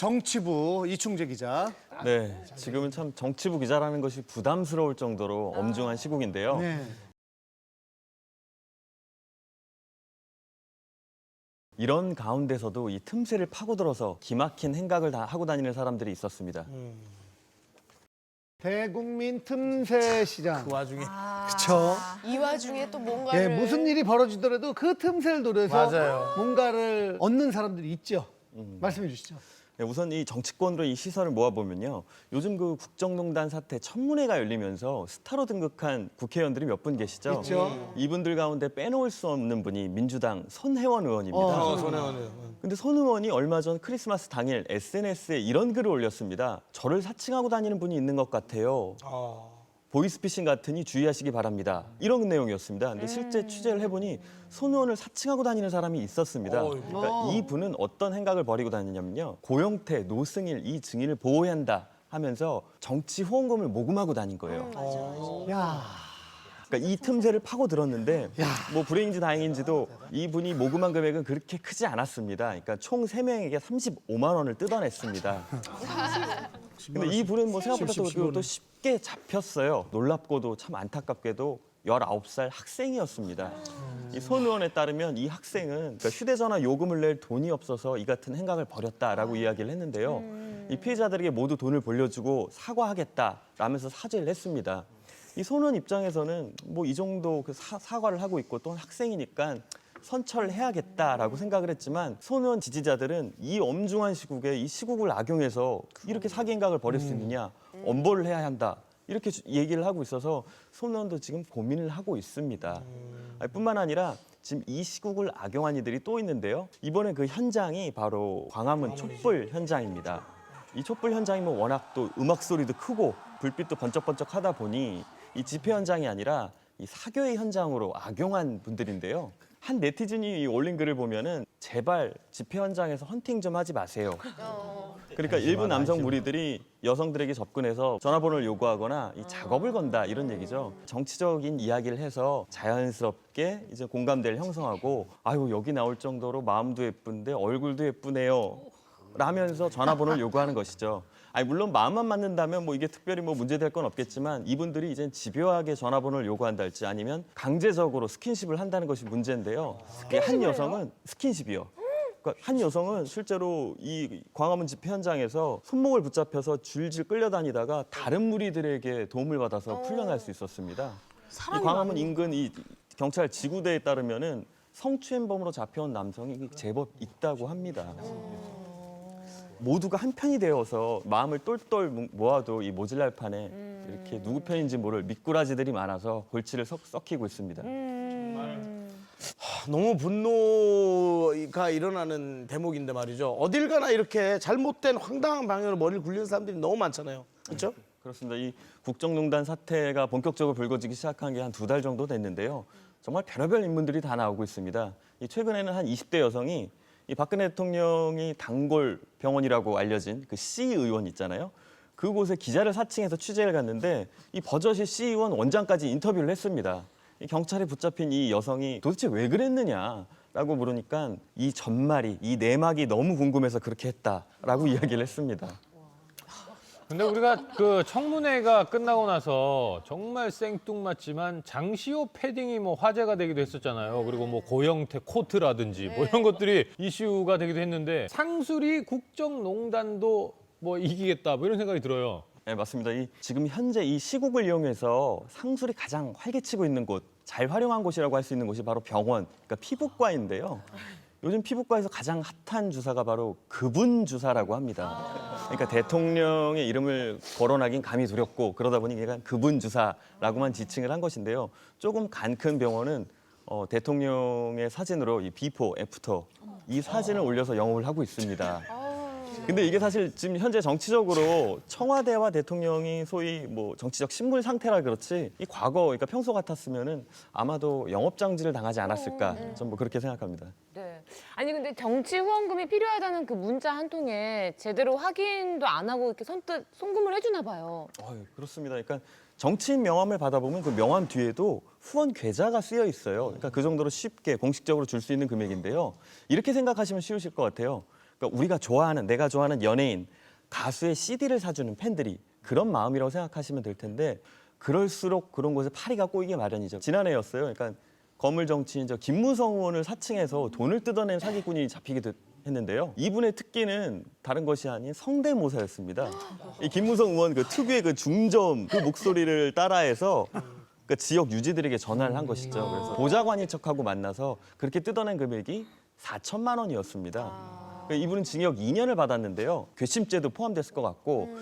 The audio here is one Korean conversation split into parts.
정치부 이충재 기자. 네, 지금은 참 정치부 기자라는 것이 부담스러울 정도로 엄중한 시국인데요. 네. 이런 가운데서도 이 틈새를 파고들어서 기막힌 행각을 다 하고 다니는 사람들이 있었습니다. 대국민 틈새 시장. 그 와중에 그쵸? 이 와중에 또 뭔가를 예, 무슨 일이 벌어지더라도 그 틈새를 노려서 맞아요. 뭔가를 얻는 사람들이 있죠. 말씀해 주시죠. 네, 우선 이 정치권으로 이 시선을 모아보면요. 요즘 그 국정농단 사태 청문회가 열리면서 스타로 등극한 국회의원들이 몇 분 계시죠? 있죠. 이분들 가운데 빼놓을 수 없는 분이 민주당 손혜원 의원입니다. 손혜원이요. 근데 손 의원이 얼마 전 크리스마스 당일 SNS에 이런 글을 올렸습니다. 저를 사칭하고 다니는 분이 있는 것 같아요. 보이스피싱 같으니 주의하시기 바랍니다. 이런 내용이었습니다. 근데 실제 취재를 해보니 손 의원을 사칭하고 다니는 사람이 있었습니다. 그러니까 이 분은 어떤 행각을 벌이고 다니냐면요. 고영태, 노승일 이 증인을 보호해야 한다 하면서 정치 후원금을 모금하고 다닌 거예요. 야, 그러니까 이 틈새를 파고들었는데 뭐 불행인지 다행인지도 이분이 모금한 금액은 그렇게 크지 않았습니다. 그러니까 총 3명에게 35만 원을 뜯어냈습니다. 근데 이 분은 뭐 생각보다 또 쉽게 잡혔어요. 놀랍고도 참 안타깝게도 19살 학생이었습니다. 이 손 의원에 따르면 이 학생은 그러니까 휴대전화 요금을 낼 돈이 없어서 이 같은 행각을 벌였다라고 이야기를 했는데요. 이 피해자들에게 모두 돈을 돌려주고 사과하겠다라면서 사죄를 했습니다. 이 손 의원 입장에서는 뭐 이 정도 그 사과를 하고 있고 또 학생이니까 선처해야겠다라고 생각을 했지만 손 의원 지지자들은 이 엄중한 시국에 이 시국을 악용해서 이렇게 사기 행각을 벌일 수 있느냐, 엄벌을 해야 한다. 이렇게 얘기를 하고 있어서 손 의원도 지금 고민을 하고 있습니다. 뿐만 아니라 지금 이 시국을 악용한 이들이 또 있는데요. 이번에 그 현장이 바로 광화문 촛불 현장입니다. 이 촛불 현장이 뭐 워낙 또 음악 소리도 크고 불빛도 번쩍번쩍 하다 보니 이 집회 현장이 아니라 이 사교의 현장으로 악용한 분들인데요. 한 네티즌이 올린 글을 보면은 제발 집회 현장에서 헌팅 좀 하지 마세요. 그러니까 일부 남성 무리들이 여성들에게 접근해서 전화번호를 요구하거나 이 작업을 건다 이런 얘기죠. 정치적인 이야기를 해서 자연스럽게 이제 공감대를 형성하고 아유 여기 나올 정도로 마음도 예쁜데 얼굴도 예쁘네요. 라면서 전화번호를 요구하는 것이죠. 아니 물론 마음만 맞는다면 뭐 이게 특별히 뭐 문제될 건 없겠지만 이분들이 이제 집요하게 전화번호를 요구한다 할지 아니면 강제적으로 스킨십을 한다는 것이 문제인데요. 한 여성은 스킨십이요. 그러니까 한 여성은 실제로 이 광화문 집회 현장에서 손목을 붙잡혀서 줄줄 끌려다니다가 다른 무리들에게 도움을 받아서 풀려날 수 있었습니다. 이 광화문 인근 이 경찰 지구대에 따르면은 성추행범으로 잡혀온 남성이 제법 있다고 합니다. 모두가 한 편이 되어서 마음을 똘똘 모아도 이 모질랄 판에 이렇게 누구 편인지 모를 미꾸라지들이 많아서 골치를 썩히고 있습니다. 너무 분노가 일어나는 대목인데 말이죠. 어딜 가나 이렇게 잘못된 황당한 방향으로 머리를 굴리는 사람들이 너무 많잖아요. 그렇죠? 그렇습니다. 이 국정농단 사태가 본격적으로 불거지기 시작한 게 한 2달 정도 됐는데요. 정말 별의별 인물들이 다 나오고 있습니다. 최근에는 한 20대 여성이 이 박근혜 대통령이 단골 병원이라고 알려진 그 C 의원 있잖아요. 그곳에 기자를 사칭해서 취재를 갔는데 이 버젓이 C 의원 원장까지 인터뷰를 했습니다. 이 경찰에 붙잡힌 이 여성이 도대체 왜 그랬느냐라고 물으니까 이 전말이, 이 내막이 너무 궁금해서 그렇게 했다라고 이야기를 했습니다. 근데 우리가 그 청문회가 끝나고 나서 정말 생뚱맞지만 장시호 패딩이 뭐 화제가 되기도 했었잖아요. 그리고 뭐 고영태 코트라든지 뭐 이런 것들이 이슈가 되기도 했는데 상술이 국정농단도 뭐 이기겠다 뭐 이런 생각이 들어요. 네, 맞습니다. 지금 현재 이 시국을 이용해서 상술이 가장 활개치고 있는 곳, 잘 활용한 곳이라고 할 수 있는 곳이 바로 병원, 그러니까 피부과인데요. 요즘 피부과에서 가장 핫한 주사가 바로 그분 주사라고 합니다. 그러니까 대통령의 이름을 거론하긴 감이 두렵고 그러다 보니 그냥 그분 주사라고만 지칭을 한 것인데요. 조금 간 큰 병원은 대통령의 사진으로 이 비포, 애프터 이 사진을 올려서 영업을 하고 있습니다. 근데 이게 사실 지금 현재 정치적으로 청와대와 대통령이 소위 뭐 정치적 식물 상태라 그렇지 이 과거 그러니까 평소 같았으면은 아마도 영업 정지를 당하지 않았을까 전 뭐 그렇게 생각합니다. 네. 아니 근데 정치 후원금이 필요하다는 그 문자 한 통에 제대로 확인도 안 하고 이렇게 선뜻 송금을 해주나 봐요. 그렇습니다. 그러니까 정치인 명함을 받아보면 그 명함 뒤에도 후원 계좌가 쓰여 있어요. 그러니까 그 정도로 쉽게 공식적으로 줄 수 있는 금액인데요. 이렇게 생각하시면 쉬우실 것 같아요. 그러니까 우리가 좋아하는, 내가 좋아하는 연예인, 가수의 CD를 사주는 팬들이 그런 마음이라고 생각하시면 될 텐데 그럴수록 그런 곳에 파리가 꼬이게 마련이죠. 지난해였어요. 그러니까 거물 정치인 김무성 의원을 사칭해서 돈을 뜯어낸 사기꾼이 잡히게 했는데요. 이분의 특기는 다른 것이 아닌 성대모사였습니다. 이 김무성 의원 그 특유의 그 중저음 그 목소리를 따라해서 그 지역 유지들에게 전화를 한 것이죠. 그래서 보좌관인 척하고 만나서 그렇게 뜯어낸 금액이 4천만 원이었습니다. 이분은 징역 2년을 받았는데요. 괘씸죄도 포함됐을 것 같고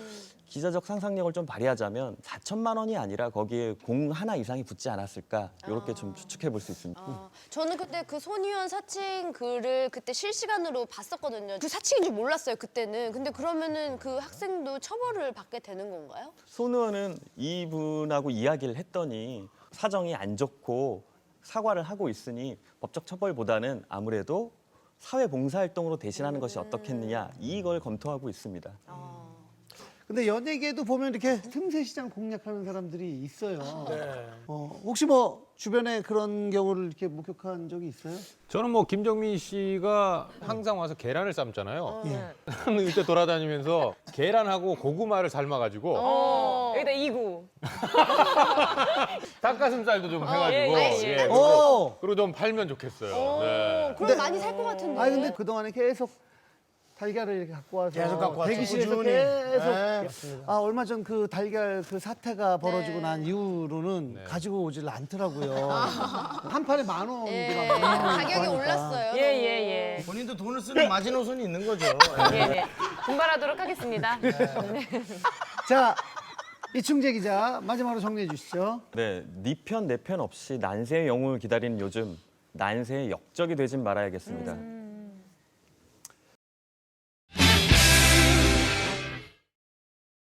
기자적 상상력을 좀 발휘하자면 4천만 원이 아니라 거기에 공 하나 이상이 붙지 않았을까 이렇게 좀 추측해 볼 수 있습니다. 저는 그때 그 손 의원 사칭 글을 그때 실시간으로 봤었거든요. 그 사칭인 줄 몰랐어요, 그때는. 근데 그러면은 그 학생도 처벌을 받게 되는 건가요? 손 의원은 이분하고 이야기를 했더니 사정이 안 좋고 사과를 하고 있으니 법적 처벌보다는 아무래도 사회 봉사활동으로 대신하는 것이 어떻겠느냐 이걸 검토하고 있습니다. 근데 연예계도 보면 이렇게 틈새 시장 공략하는 사람들이 있어요. 네. 혹시 뭐 주변에 그런 경우를 이렇게 목격한 적이 있어요? 저는 뭐 김정민 씨가 항상 와서 계란을 삶잖아요. 네. 저는 이때 돌아다니면서 계란하고 고구마를 삶아가지고 여기다 이구. 닭가슴살도 좀 해가지고 예. 오! 그리고 좀 팔면 좋겠어요. 네. 그럼 많이 살 것 같은데. 아니 근데 그동안에 계속 달걀을 이렇게 갖고 와서 계속 갖고 왔죠. 대기실에서 꾸준히. 계속 네, 맞습니다. 얼마 전 그 달걀 그 사태가 벌어지고 난 이후로는 가지고 오질 않더라고요. 한 판에 10,000원. 예, 가격이 올랐어요. 예. 본인도 돈을 쓰는 마지노선이 있는 거죠. 예. 분발하도록 하겠습니다. 자, 이충재 기자 마지막으로 정리해 주시죠. 네, 네 편 내 편 없이 난세의 영웅을 기다리는 요즘 난세의 역적이 되진 말아야겠습니다.